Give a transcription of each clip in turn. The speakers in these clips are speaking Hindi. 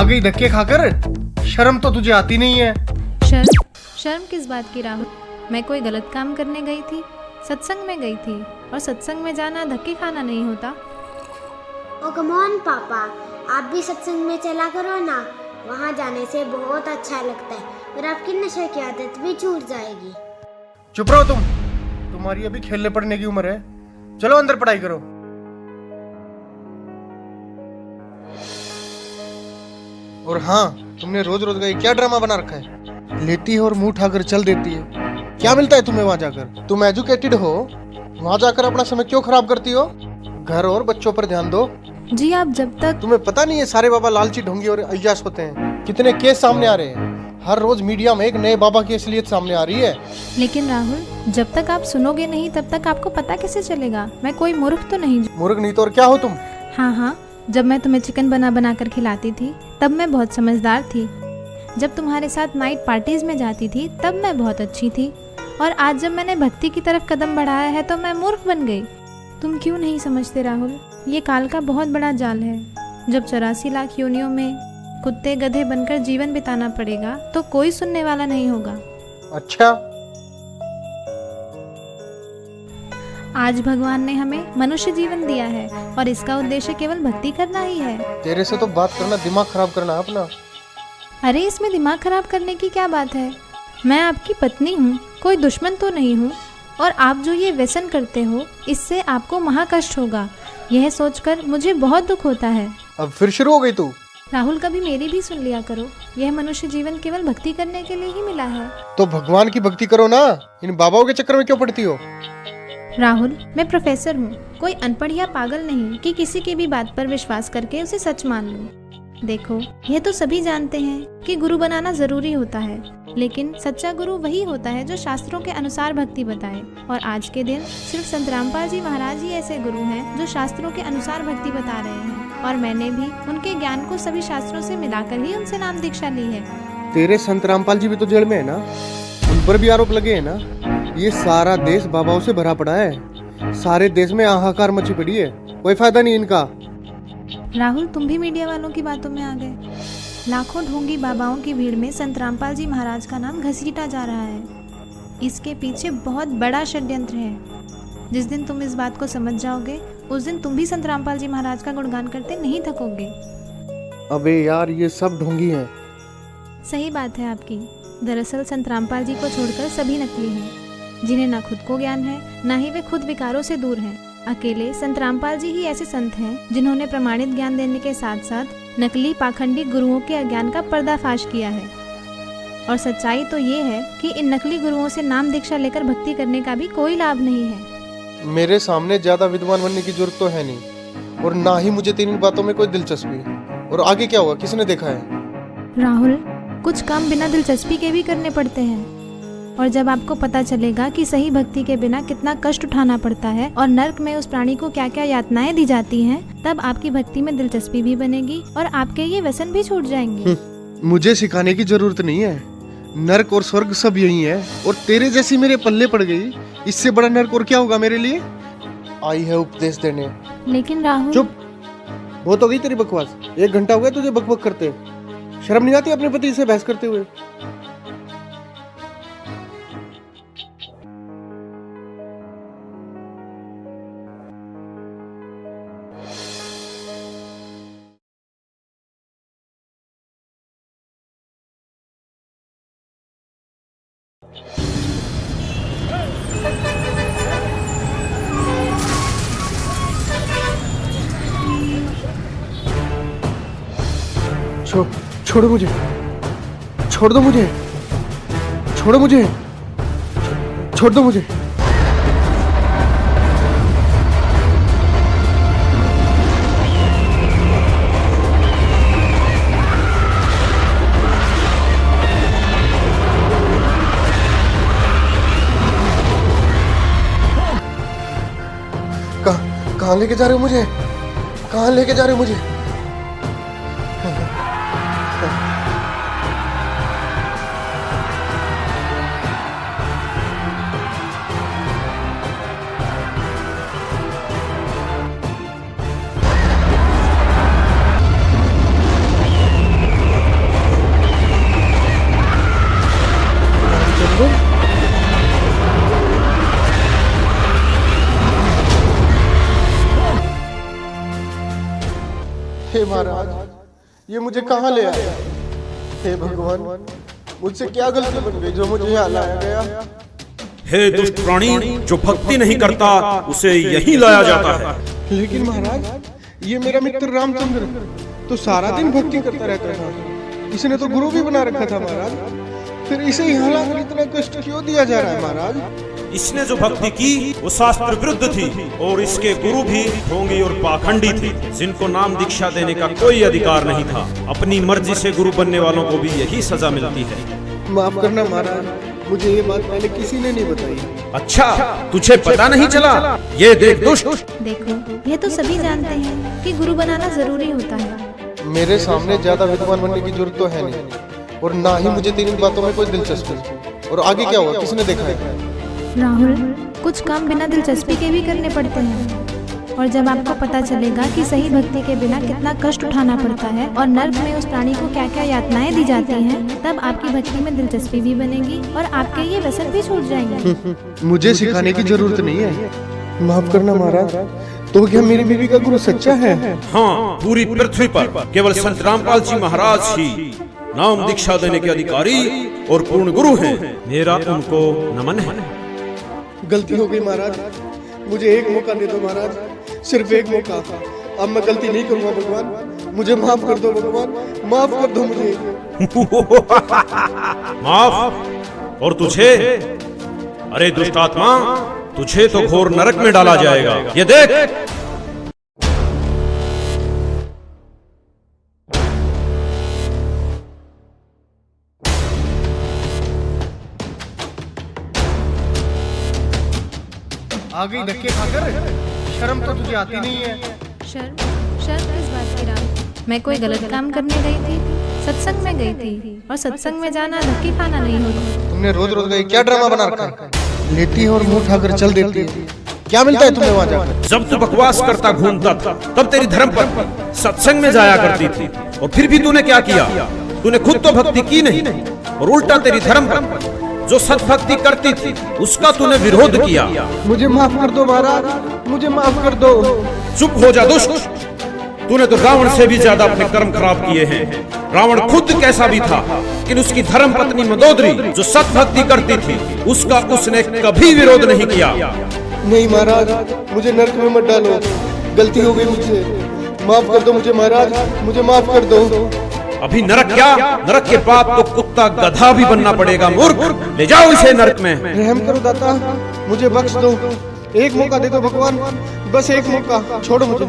आ गई धक्के खाकर। शर्म तो तुझे आती नहीं है। शर्म? शर्म किस बात की राहुल? मैं कोई गलत काम करने गई थी? सत्संग में गई थी, और सत्संग में जाना धक्के खाना नहीं होता। ओ कम ऑन पापा, आप भी सत्संग में चला करो ना। वहाँ जाने से बहुत अच्छा लगता है और आपकी नशे की आदत भी छूट जाएगी। चुप रहो तुम। तुम्हारी अभी खेलने पड़ने की उम्र है। चलो अंदर पढ़ाई करो। और हाँ, तुमने रोज रोज का ये क्या ड्रामा बना रखा है? लेती है और मुंह उठाकर चल देती है। क्या मिलता है तुम्हें वहां जाकर? तुम एजुकेटेड हो, वहां जाकर अपना समय क्यों खराब करती हो? घर और बच्चों पर ध्यान दो। जी आप जब तक तुम्हें पता नहीं है सारे बाबा लालची ढोंगी और अय्याश होते हैं? कितने केस सामने आ रहे हैं। हर रोज मीडिया में एक नए बाबा की असलियत सामने आ रही है। लेकिन राहुल, जब तक आप सुनोगे नहीं तब तक आपको पता कैसे चलेगा? मैं कोई मूर्ख तो नहीं। मूर्ख नहीं तो और क्या हो तुम? हाँ, जब मैं तुम्हें चिकन बना कर खिलाती थी तब मैं बहुत समझदार थी। जब तुम्हारे साथ नाइट पार्टीज में जाती थी तब मैं बहुत अच्छी थी। और आज जब मैंने भक्ति की तरफ कदम बढ़ाया है तो मैं मूर्ख बन गई। तुम क्यों नहीं समझते राहुल? ये काल का बहुत बड़ा जाल है। जब 84 लाख योनियों में कुत्ते गधे बनकर जीवन बिताना पड़ेगा तो कोई सुनने वाला नहीं होगा। अच्छा, आज भगवान ने हमें मनुष्य जीवन दिया है और इसका उद्देश्य केवल भक्ति करना ही है। तेरे से तो बात करना दिमाग खराब करना है अपना। अरे इसमें दिमाग खराब करने की क्या बात है? मैं आपकी पत्नी हूँ, कोई दुश्मन तो नहीं हूँ। और आप जो ये व्यसन करते हो इससे आपको महाकष्ट होगा, यह सोचकर मुझे बहुत दुख होता है। अब फिर शुरू हो गई तू। राहुल, कभी मेरी भी सुन लिया करो। यह मनुष्य जीवन केवल भक्ति करने के लिए ही मिला है। तो भगवान की भक्ति करो ना, इन बाबाओं के चक्कर में क्यों पड़ती हो? राहुल, मैं प्रोफेसर हूँ, कोई अनपढ़ या पागल नहीं कि किसी की भी बात पर विश्वास करके उसे सच मान लूं। देखो, यह तो सभी जानते हैं कि गुरु बनाना जरूरी होता है, लेकिन सच्चा गुरु वही होता है जो शास्त्रों के अनुसार भक्ति बताए। और आज के दिन सिर्फ संत रामपाल जी महाराज ही ऐसे गुरु हैं जो शास्त्रों के अनुसार भक्ति बता रहे हैं। और मैंने भी उनके ज्ञान को सभी शास्त्रों से मिलाकर ही उनसे नाम दीक्षा ली है। तेरे संत रामपाल जी भी तो जेल में है ना, उन पर भी आरोप लगे हैं ना। ये सारा देश बाबाओं से भरा पड़ा है। सारे देश में हाहाकार मची पड़ी है, कोई फायदा नहीं इनका। राहुल, तुम भी मीडिया वालों की बातों में आ गए। लाखों ढोंगी बाबाओं की भीड़ में संत रामपाल जी महाराज का नाम घसीटा जा रहा है। इसके पीछे बहुत बड़ा षड्यंत्र है। जिस दिन तुम इस बात को समझ जाओगे उस दिन तुम भी संत रामपाल जी महाराज का गुणगान करते नहीं थकोगे। अबे यार, ये सब ढोंगी हैं। सही बात है आपकी। दरअसल संत रामपाल जी को छोड़कर सभी नकली हैं, जिन्हें ना खुद को ज्ञान है ना ही वे खुद विकारों से दूर हैं। अकेले संत रामपाल जी ही ऐसे संत हैं जिन्होंने प्रमाणित ज्ञान देने के साथ साथ नकली पाखंडी गुरुओं के अज्ञान का पर्दाफाश किया है। और सच्चाई तो ये है कि इन नकली गुरुओं से नाम दीक्षा लेकर भक्ति करने का भी कोई लाभ नहीं है। मेरे सामने ज्यादा विद्वान बनने की जरूरत तो है नहीं, और ना ही मुझे तेरी बातों में कोई दिलचस्पी है। और आगे क्या होगा किसने देखा है? राहुल, कुछ काम बिना दिलचस्पी के भी करने पड़ते हैं। और जब आपको पता चलेगा कि सही भक्ति के बिना कितना कष्ट उठाना पड़ता है और नर्क में उस प्राणी को क्या क्या यातनाएं दी जाती हैं, तब आपकी भक्ति में दिलचस्पी भी बनेगी और आपके ये व्यसन भी छूट जाएंगे। मुझे सिखाने की जरूरत नहीं है। नर्क और स्वर्ग सब यही है, और तेरे जैसी मेरे पल्ले पड़ गई, इससे बड़ा नर्क और क्या होगा मेरे लिए? आई है उपदेश देने। लेकिन राहुल, चुप, बहुत हो गई तेरी बकवास। 1 घंटा हो गया तुझे बकबक करते। शर्म नहीं आती अपने पति से बहस करते हुए? छोड़ो मुझे, छोड़ दो मुझे, छोड़ो मुझे, छोड़ दो मुझे। कहाँ लेके जा रहे हो मुझे? कहाँ लेके जा रहे हो मुझे? हे महाराज, ये मुझे कहाँ ले आया? हे भगवान, मुझसे क्या गलती बन गई जो मुझे यहाँ लाया गया? हे दुष्ट प्राणी, जो भक्ति नहीं करता उसे यही लाया जाता है। लेकिन महाराज, ये मेरा मित्र रामचंद्र तो सारा दिन भक्ति करता रहता था, इसने तो गुरु भी बना रखा था महाराज, फिर इसे यहाँ लाकर इतना कष्ट क्यों दिया जा रहा है महाराज? इसने जो भक्ति की वो शास्त्र विरुद्ध थी और इसके गुरु भी ढोंगी और पाखंडी थे, जिनको नाम दीक्षा देने का कोई अधिकार नहीं था। अपनी मर्जी से गुरु बनने वालों को भी यही सजा मिलती है। माफ करना महाराज, मुझे ये बात पहले किसी ने नहीं बताई। अच्छा, तुझे पता नहीं चला? ये देख दुष्ट। देखो, यह तो सभी जानते हैं कि गुरु बनाना जरूरी होता है। मेरे सामने ज्यादा विद्वान बनने की जरूरत तो है नहीं, और ना ही मुझे तेरी बातों में कोई दिलचस्पी। और आगे क्या हुआ, किसने देखा है? राहुल, कुछ काम बिना दिलचस्पी के भी करने पड़ते हैं, और जब आपको पता चलेगा कि सही भक्ति के बिना कितना कष्ट उठाना पड़ता है और नर्क में उस प्राणी को क्या क्या यातनाएं दी जाती हैं, तब आपकी भक्ति में दिलचस्पी भी बनेगी और आपके ये व्यसन भी छूट जाएंगे। मुझे सिखाने की जरूरत नहीं है। माफ करना महाराज, तो क्या मेरी बीवी का गुरु सच्चा है? हाँ, पूरी पृथ्वी पर केवल संत रामपाल जी महाराज ही नाम दीक्षा देने के अधिकारी और पूर्ण गुरु हैं। मेरा उनको नमन है। गलती हो गई महाराज, मुझे एक मौका दे दो महाराज, सिर्फ एक मौका। अब मैं गलती नहीं करूंगा भगवान, मुझे माफ कर दो भगवान, माफ कर दो मुझे। माफ? और तुझे? अरे दुष्ट आत्मा, तुझे तो घोर नरक में डाला जाएगा। ये देख। आ गई धक्के खाकर, शर्म तो तुझे आती नहीं है। शर्म? शर्म किस बात की राम? मैं कोई गलत काम करने गई थी? सत्संग में गई थी, और सत्संग में जाना धक्के खाना नहीं होता। तुमने रोज रोज का क्या ड्रामा बना रखा है? लेटी है और मुंह उठाकर चल देती है, क्या मिलता है तुम्हें वहाँ जाकर? जब तू बकवास करता घूमता था, तब तेरी धर्मपत्नी सत्संग में जाया करती थी, और फिर भी तूने क्या किया? तूने खुद तो भक्ति की नहीं, और उल्टा तेरी धर्मपत्नी जो सत्भक्ति करती थी उसका तूने विरोध किया। मुझे माफ कर दो महाराज, मुझे माफ कर दो। चुप हो जा दुष्ट, तूने तो रावण से भी ज्यादा अपने कर्म खराब किए हैं। रावण खुद कैसा भी था, लेकिन उसकी धर्म पत्नी मंदोदरी जो सत्भक्ति करती थी उसका उसने कभी विरोध नहीं किया। नहीं महाराज, मुझे नरक में मत डालो, गलती हो गई मुझसे, माफ कर दो मुझे महाराज, मुझे माफ कर दो। अभी नरक क्या, नरक के बाद तो कुत्ता गधा भी बनना पड़ेगा। मूर्ख, ले जाओ इसे नरक में। रहम करो दाता, मुझे बख्श दो, एक मौका दे दो भगवान, बस एक मौका, छोड़ो मुझे।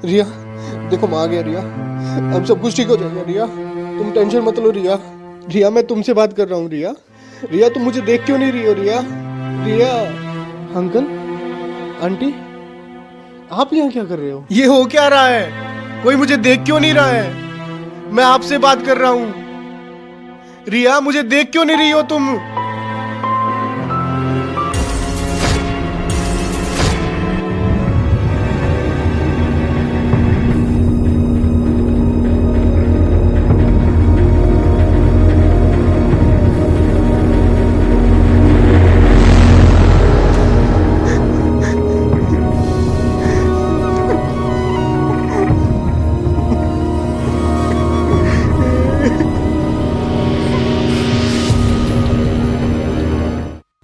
रिया, देखो मैं आ गया रिया, अब सब कुछ ठीक हो जाएगा रिया, तुम टेंशन मत लो रिया। रिया, मैं तुमसे बात कर रहा हूँ रिया। रिया, तुम मुझे देख क्यों नहीं रही हो रिया? रिया, अंकल, आंटी, आप यहाँ क्या कर रहे हो? ये हो क्या रहा है? कोई मुझे देख क्यों नहीं रहा है? मैं आपसे बात कर रहा हूँ। रिया, मुझे देख क्यों नहीं रही हो तुम?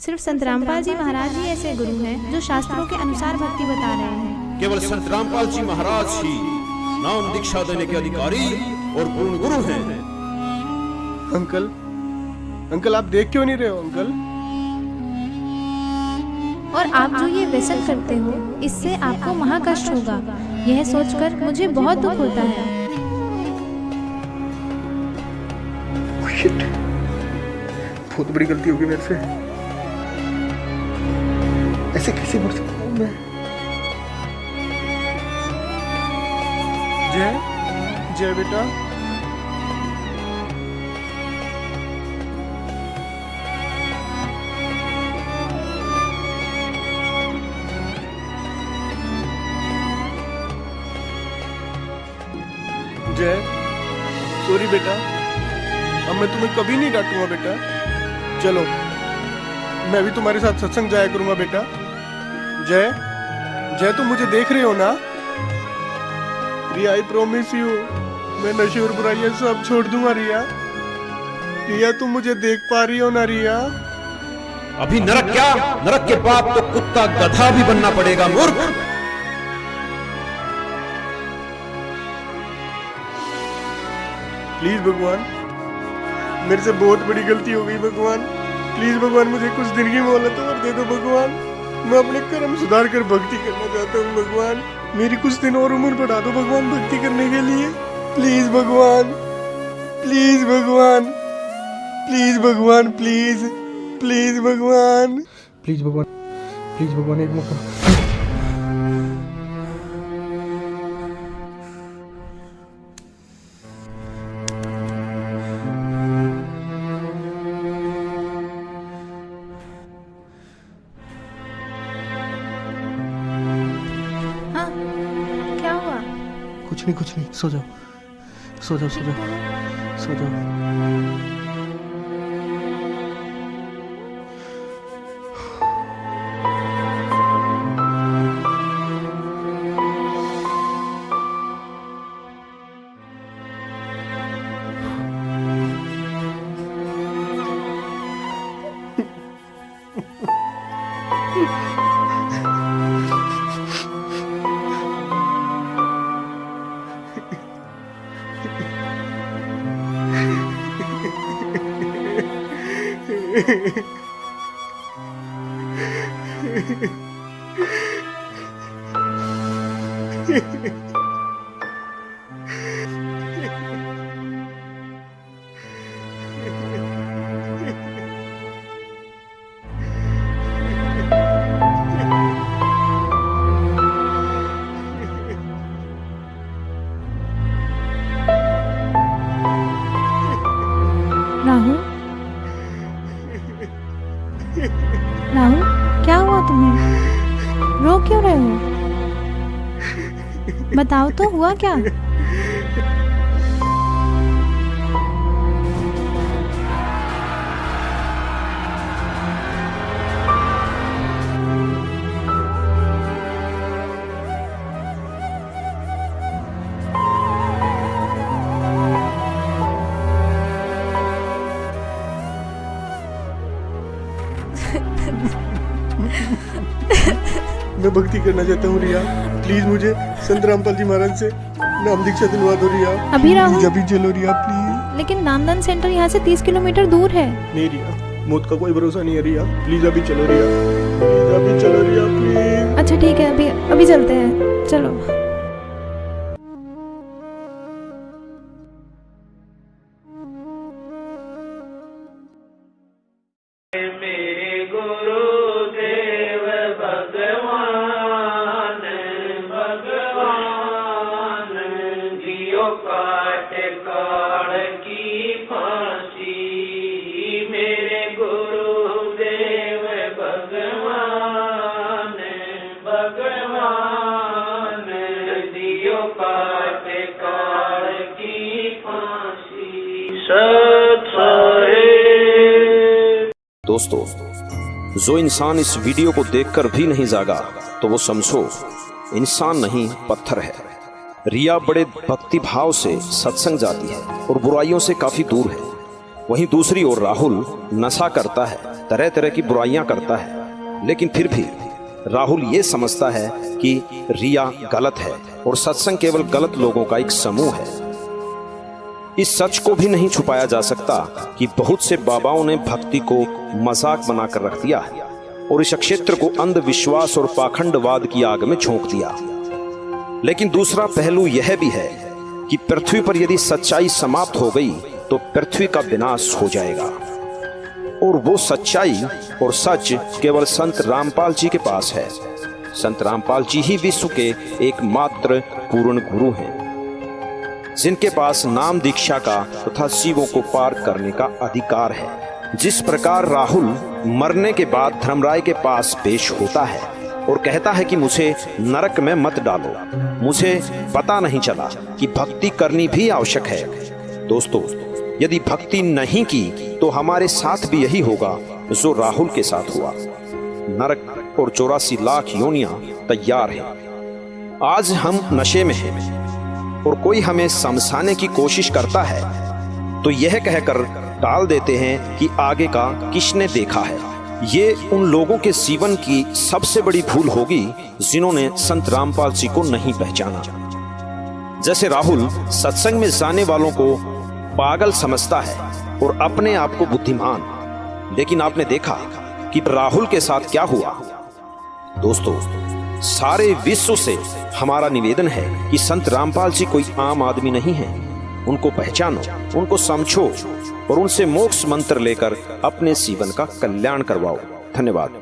सिर्फ संत रामपाल जी महाराज ही ऐसे गुरु हैं जो शास्त्रों के अनुसार भक्ति बता रहे हैं। केवल संत रामपाल जी महाराज ही नाम दीक्षा देने के अधिकारी और पूर्ण गुरु हैं। अंकल, अंकल, आप देख क्यों नहीं रहे हो अंकल? और आप जो ये व्यसन करते हो इससे आपको महाकष्ट होगा, यह सोचकर मुझे बहुत दुख होता है। बहुत बड़ी गलती होगी मेरे से, ऐसे कैसे मर सकता हूँ मैं? जय, जय बेटा। जय, सॉरी बेटा, अब मैं तुम्हें कभी नहीं डांटूंगा बेटा। चलो मैं भी तुम्हारे साथ सत्संग जाया करूंगा बेटा। जय, जय तुम मुझे देख रहे हो ना? रिया, आई प्रॉमिस यू, मैं नशे और बुराइयां सब छोड़ दूंगा रिया। रिया तुम मुझे देख पा रही हो ना रिया? अभी नरक क्या, नरक के बाद तो कुत्ता गधा भी बनना पड़ेगा मूर्ख। प्लीज भगवान, मेरे से बहुत बड़ी गलती हो गई भगवान। प्लीज भगवान, मुझे कुछ दिन की मोहलत और दे दो भगवान। मैं अपने कर्म सुधार कर भक्ति करना चाहता हूँ भगवान। मेरी कुछ दिन और उम्र बढ़ा दो भगवान भक्ति करने के लिए। प्लीज भगवान, प्लीज भगवान, प्लीज भगवान, प्लीज प्लीज भगवान, प्लीज भगवान, प्लीज भगवान, एक मौका। हाँ, क्या हुआ? कुछ नहीं, सो जाओ, सो जाओ, सो जाओ, सो जाओ। राहुल, राहुल, क्या हुआ तुम्हें? रो क्यों रहे हो? बताओ तो, हुआ क्या? मैं भक्ति करना चाहता हूँ रिया। प्लीज मुझे संत रामपाल जी महाराज से नाम दीक्षा दिलवा दो रिया। अभी राहुल? अभी चलो रिया प्लीज। लेकिन नामदान सेंटर यहाँ से 30 किलोमीटर दूर है। नहीं रिया, मौत का कोई भरोसा नहीं है रिया। प्लीज अभी चलो रिया, प्लीज अभी चलो रिया, प्लीज। अच्छा ठीक है, अभी चलते हैं, चलो। दोस्तों, जो इंसान इस वीडियो को देखकर भी नहीं जागा तो वो समझो इंसान नहीं पत्थर है। रिया बड़े भक्ति भाव से सत्संग जाती है और बुराइयों से काफी दूर है। वहीं दूसरी ओर राहुल नशा करता है, तरह तरह की बुराइयां करता है, लेकिन फिर भी राहुल ये समझता है कि रिया गलत है और सत्संग केवल गलत लोगों का एक समूह है। इस सच को भी नहीं छुपाया जा सकता कि बहुत से बाबाओं ने भक्ति को मजाक बनाकर रख दिया है और इस क्षेत्र को अंधविश्वास और पाखंडवाद की आग में झोंक दिया। लेकिन दूसरा पहलू यह भी है कि पृथ्वी पर यदि सच्चाई समाप्त हो गई तो पृथ्वी का विनाश हो जाएगा, और वो सच्चाई और सच केवल संत रामपाल जी के पास है। संत रामपाल जी ही विश्व के एकमात्र पूर्ण गुरु हैं, जिनके पास नाम दीक्षा का तथा शिवों को पार करने का अधिकार है। जिस प्रकार राहुल मरने के बाद धर्मराय के पास पेश होता है और कहता है कि मुझे नरक में मत डालो। मुझे पता नहीं चला कि भक्ति करनी भी आवश्यक है। दोस्तों, यदि भक्ति नहीं की तो हमारे साथ भी यही होगा जो राहुल के साथ हुआ। नरक और 84 लाख योनियां तैयार हैं। आज हम नशे में हैं और कोई हमें समझाने की कोशिश करता है तो यह कहकर टाल देते हैं कि आगे का किसने देखा है। ये उन लोगों के जीवन की सबसे बड़ी भूल होगी जिन्होंने संत रामपाल जी को नहीं पहचाना। जैसे राहुल सत्संग में जाने वालों को पागल समझता है और अपने आप को बुद्धिमान, लेकिन आपने देखा कि राहुल के साथ क्या हुआ। दोस्तों, सारे विश्व से हमारा निवेदन है कि संत रामपाल जी कोई आम आदमी नहीं है। उनको पहचानो, उनको समझो और उनसे मोक्ष मंत्र लेकर अपने जीवन का कल्याण करवाओ। धन्यवाद।